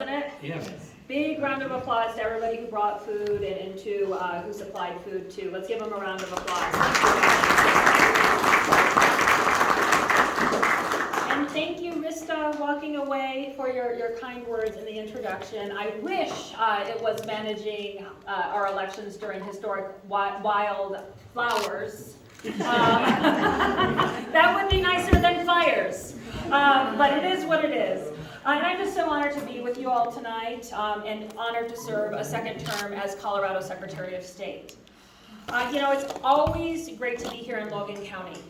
Yes. Big round of applause to everybody who brought food and to who supplied food too. Let's give them a round of applause. And thank you, Rista, walking away, for your kind words in the introduction. I wish it was managing our elections during historic wildflowers. That would be nicer than fires, but it is what it is. And I'm just so honored to be with you all tonight and honored to serve a second term as Colorado Secretary of State. It's always great to be here in Logan County.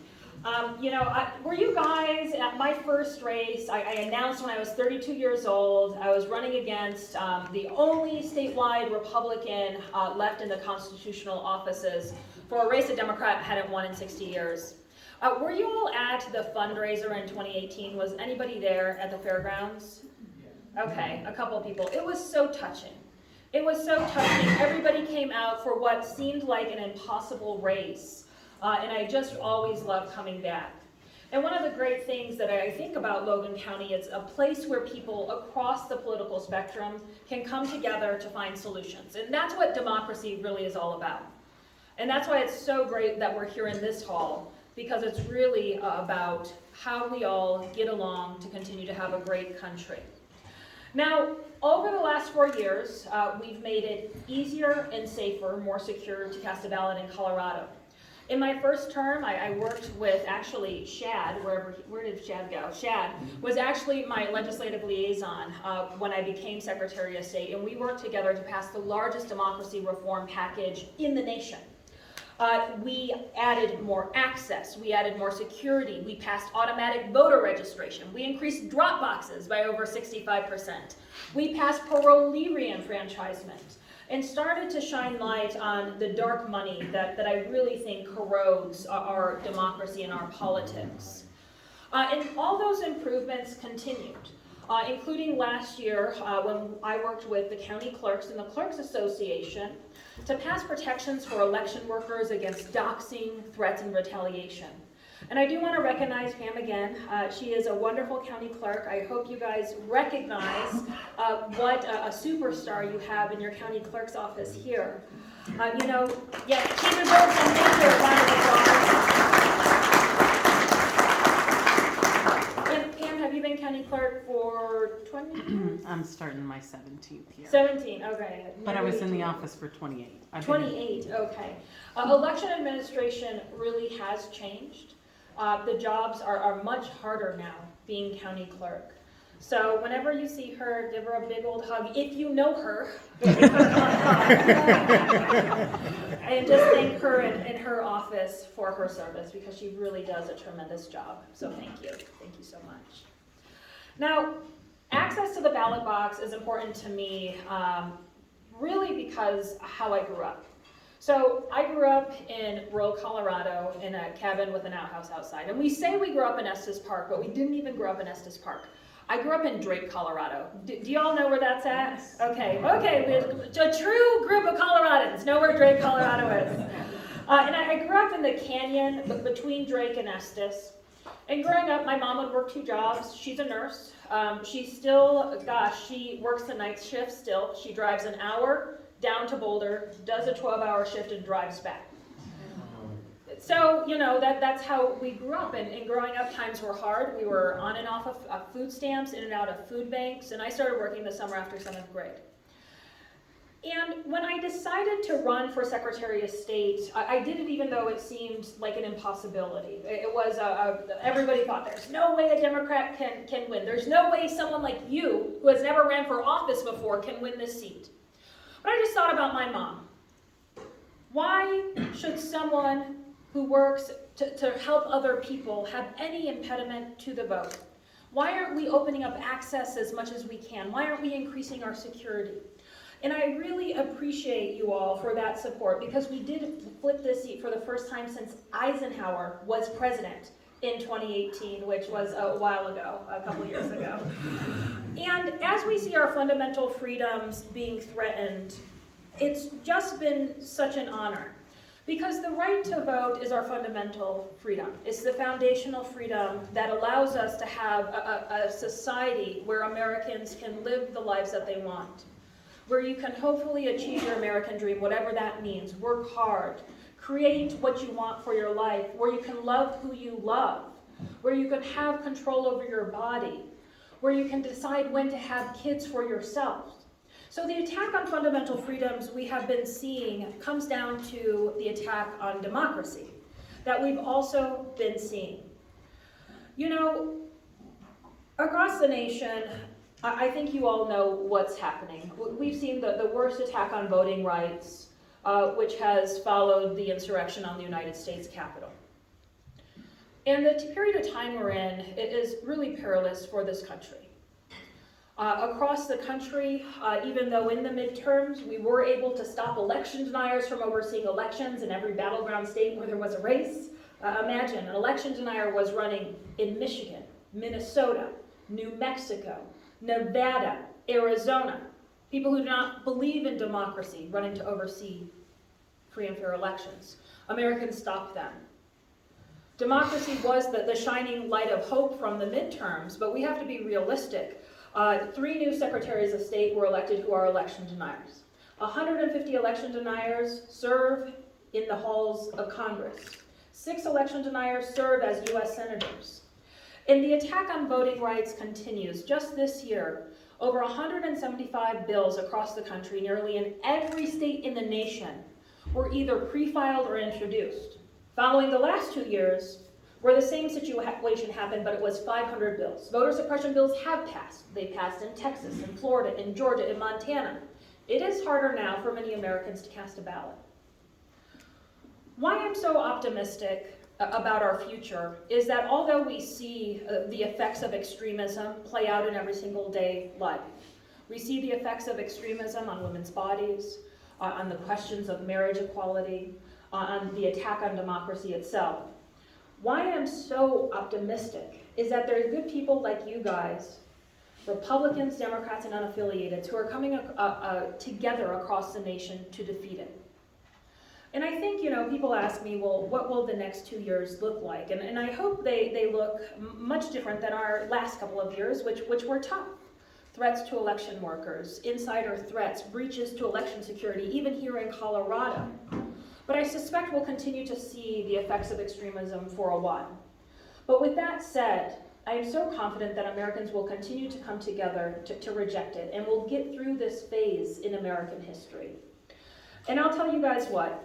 Were you guys at my first race? I announced when I was 32 years old, I was running against the only statewide Republican left in the constitutional offices for a race a Democrat hadn't won in 60 years. Were you all at the fundraiser in 2018? Was anybody there at the fairgrounds? Okay, a couple of people. It was so touching. It was so touching. Everybody came out for what seemed like an impossible race. And I just always love coming back. And one of the great things that I think about Logan County is a place where people across the political spectrum can come together to find solutions. And that's what democracy really is all about. And that's why it's so great that we're here in this hall, because it's really about how we all get along to continue to have a great country. Now, over the last 4 years, we've made it easier and safer, more secure to cast a ballot in Colorado. In my first term, I worked with actually Shad, where did Shad go? Shad was actually my legislative liaison when I became Secretary of State, and we worked together to pass the largest democracy reform package in the nation. We added more access, we added more security, we passed automatic voter registration, we increased drop boxes by over 65%, we passed parolee reenfranchisement, and started to shine light on the dark money that I really think corrodes our democracy and our politics. And all those improvements continued, including last year when I worked with the county clerks and the Clerks Association to pass protections for election workers against doxing, threats, and retaliation. And I do want to recognize Pam again. She is a wonderful county clerk. I hope you guys recognize what a superstar you have in your county clerk's office here. She deserves a major round of applause. And Pam, have you been county clerk for 20 years? I'm starting my 17th year. 17, okay. But I was in the office for 28. 28, okay. Election administration really has changed. The jobs are much harder now, being county clerk. So whenever you see her, give her a big old hug, if you know her. And just thank her and her office for her service, because she really does a tremendous job. So thank you. Thank you so much. Now, access to the ballot box is important to me, really because how I grew up. So I grew up in rural Colorado in a cabin with an outhouse outside. And we say we grew up in Estes Park, but we didn't even grow up in Estes Park. I grew up in Drake, Colorado. Do you all know where that's at? Yes. Okay, a true group of Coloradans know where Drake, Colorado is. And I grew up in the canyon between Drake and Estes. And growing up, my mom would work 2 jobs. She's a nurse. She works the night shift still. She drives an hour down to Boulder, does a 12-hour shift, and drives back. So, that's how we grew up. And growing up, times were hard. We were on and off of food stamps, in and out of food banks, and I started working the summer after 7th grade. And when I decided to run for Secretary of State, I did it even though it seemed like an impossibility. It was, everybody thought, there's no way a Democrat can win. There's no way someone like you, who has never ran for office before, can win this seat. But I just thought about my mom. Why should someone who works to help other people have any impediment to the vote? Why aren't we opening up access as much as we can? Why aren't we increasing our security? And I really appreciate you all for that support, because we did flip this seat for the first time since Eisenhower was president in 2018, which was a while ago, a couple years ago. And as we see our fundamental freedoms being threatened, it's just been such an honor. Because the right to vote is our fundamental freedom. It's the foundational freedom that allows us to have a society where Americans can live the lives that they want, where you can hopefully achieve your American dream, whatever that means, work hard, create what you want for your life, where you can love who you love, where you can have control over your body, where you can decide when to have kids for yourself. So the attack on fundamental freedoms we have been seeing comes down to the attack on democracy that we've also been seeing. You know, across the nation, I think you all know what's happening. We've seen the worst attack on voting rights, which has followed the insurrection on the United States Capitol. And the period of time we're in is really perilous for this country. Across the country, even though in the midterms we were able to stop election deniers from overseeing elections in every battleground state where there was a race, imagine an election denier was running in Michigan, Minnesota, New Mexico, Nevada, Arizona, people who do not believe in democracy running to oversee free and fair elections. Americans stopped them. Democracy was the shining light of hope from the midterms, but we have to be realistic. 3 new secretaries of state were elected who are election deniers. 150 election deniers serve in the halls of Congress. 6 election deniers serve as U.S. senators. And the attack on voting rights continues. Just this year, over 175 bills across the country, nearly in every state in the nation, were either pre-filed or introduced. Following the last 2 years, where the same situation happened, but it was 500 bills. Voter suppression bills have passed. They passed in Texas, in Florida, in Georgia, in Montana. It is harder now for many Americans to cast a ballot. Why I'm so optimistic about our future is that although we see the effects of extremism play out in every single day life, we see the effects of extremism on women's bodies, on the questions of marriage equality, on the attack on democracy itself. Why I'm so optimistic is that there are good people like you guys, Republicans, Democrats, and unaffiliated, who are coming together across the nation to defeat it. And I think, you know, people ask me, well, what will the next 2 years look like? And I hope they look much different than our last couple of years, which were tough. Threats to election workers, insider threats, breaches to election security, even here in Colorado. But I suspect we'll continue to see the effects of extremism for a while. But with that said, I am so confident that Americans will continue to come together to reject it, and we'll get through this phase in American history. And I'll tell you guys what,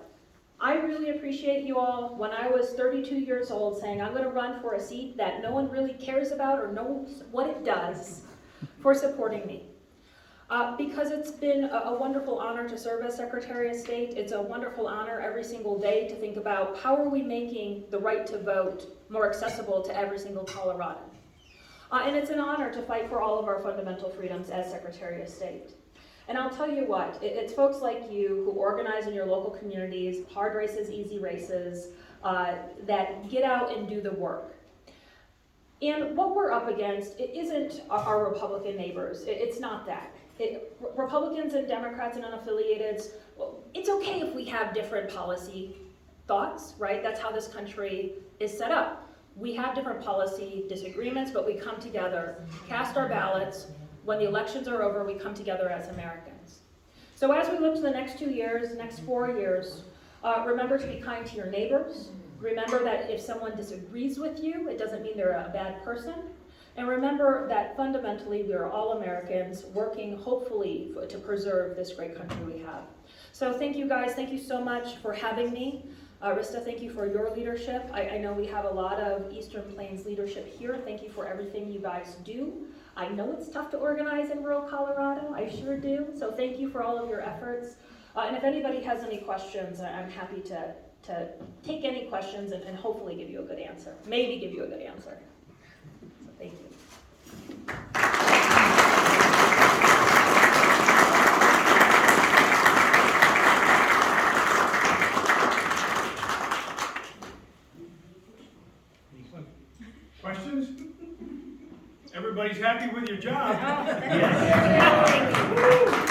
I really appreciate you all when I was 32 years old saying I'm going to run for a seat that no one really cares about or knows what it does for supporting me. Because it's been a wonderful honor to serve as Secretary of State. It's a wonderful honor every single day to think about how are we making the right to vote more accessible to every single Coloradan. And it's an honor to fight for all of our fundamental freedoms as Secretary of State. And I'll tell you what, it's folks like you who organize in your local communities, hard races, easy races, that get out and do the work. And what we're up against, it isn't our Republican neighbors. It's not that. Republicans and Democrats and unaffiliateds, well, it's okay if we have different policy thoughts, right? That's how this country is set up. We have different policy disagreements, but we come together, cast our ballots. When the elections are over, we come together as Americans. So as we look to the next 2 years, next 4 years, remember to be kind to your neighbors. Remember that if someone disagrees with you, it doesn't mean they're a bad person. And remember that fundamentally we are all Americans working hopefully to preserve this great country we have. So thank you guys, thank you so much for having me. Rista, thank you for your leadership. I know we have a lot of Eastern Plains leadership here. Thank you for everything you guys do. I know it's tough to organize in rural Colorado, I sure do. So thank you for all of your efforts. And if anybody has any questions, I'm happy to take any questions and hopefully give you a good answer. Maybe give you a good answer. So thank you. Questions? Everybody's happy with your job. Oh,